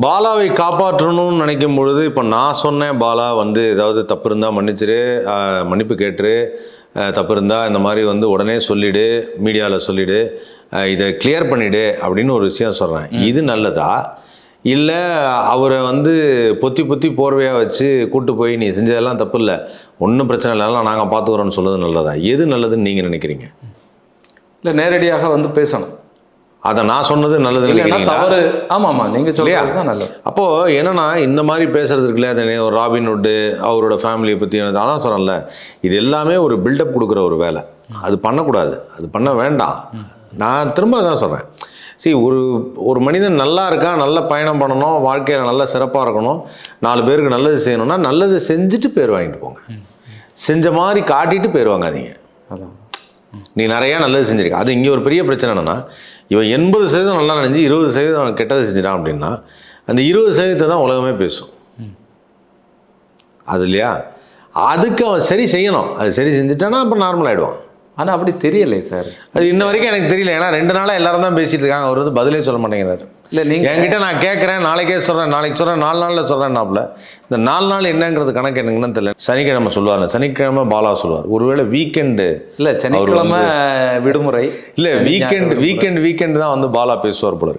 பாலாவை காப்பாற்றணும்னு நினைக்கும் பொழுது இப்போ நான் சொன்னேன், பாலா வந்து ஏதாவது தப்பு இருந்தால் மன்னிச்சிரு, மன்னிப்பு கேட்டுரு, தப்பு இருந்தால் இந்த மாதிரி வந்து உடனே சொல்லிவிடு, மீடியாவில் சொல்லிவிடு, இதை கிளியர் பண்ணிவிடு அப்படின்னு ஒரு விஷயம் சொல்கிறேன். இது நல்லதா? இல்லை அவரை வந்து பொத்தி பொத்தி போர்வையாக வச்சு கூட்டு போய் நீ செஞ்சதெல்லாம் தப்பு இல்லை, ஒன்றும் பிரச்சனை இல்லைலாம் நாங்கள் பார்த்துக்குறோன்னு சொல்லுறது நல்லதா? எது நல்லதுன்னு நீங்கள் நினைக்கிறீங்க? இல்லை, நேரடியாக வந்து பேசணும். அதை நான் சொன்னது நல்லது நினைக்கிறீங்களா? ஆமாம், நீங்கள் சொல்லியா நல்லது. அப்போது என்னன்னா இந்த மாதிரி பேசுறதுக்கு இல்லையா, ஒரு ராபின்வுட்டு அவரோட ஃபேமிலியை பற்றி அதான் சொல்கிறேன்ல, இது எல்லாமே ஒரு பில்டப் கொடுக்குற ஒரு வேலை. அது பண்ணக்கூடாது, அது பண்ண வேண்டாம். நான் திரும்ப அதான் சொல்கிறேன். ஒரு மனிதன் நல்லா இருக்கான், நல்ல பயணம் பண்ணணும், வாழ்க்கையில் நல்ல சிறப்பாக இருக்கணும், 4 பேருக்கு நல்லது செய்யணும்னா நல்லது செஞ்சுட்டு பேர் வாங்கிட்டு போங்க. செஞ்ச மாதிரி காட்டிட்டு பேர் வாங்காதீங்க. அதான் நீ நிறையா நல்லது செஞ்சிருக்க. அது இங்கே ஒரு பெரிய பிரச்சனை என்னென்னா, இவன் 80% நல்லா நினைஞ்சு 20% கெட்டது செஞ்சிடான் அப்படின்னா அந்த 20% தான் உலகமே பேசும். அது இல்லையா? அதுக்கு அவன் சரி செய்யணும். அது சரி செஞ்சுட்டானா அப்புறம் நார்மல் ஆகிடுவான். ஆனால் அப்படி தெரியலை சார். அது இன்ன வரைக்கும் எனக்கு தெரியல. ஏன்னா 2 நாளாக எல்லாரும் தான் பேசிகிட்டு இருக்காங்க. அவர் வந்து பதிலே சொல்ல மாட்டேங்கிறாரு. இல்லை, நீங்கள் என்கிட்ட நான் கேட்குறேன், நாளைக்கே சொல்கிறேன், நாளைக்கு சொல்கிறேன், 4 நாளில் சொல்கிறேன்னாப்புல. இந்த 4 நாள் என்னங்கிறது கணக்கு எனக்குன்னு தெரியல. சனிக்கிழமை சொல்லுவார், சனிக்கிழமை பாலா சொல்லுவார். ஒருவேளை வீக்கெண்டு இல்லை, சனிக்கிழமை விடுமுறை. இல்லை, வீக்கெண்டு தான் வந்து பாலா பேசுவார் போல.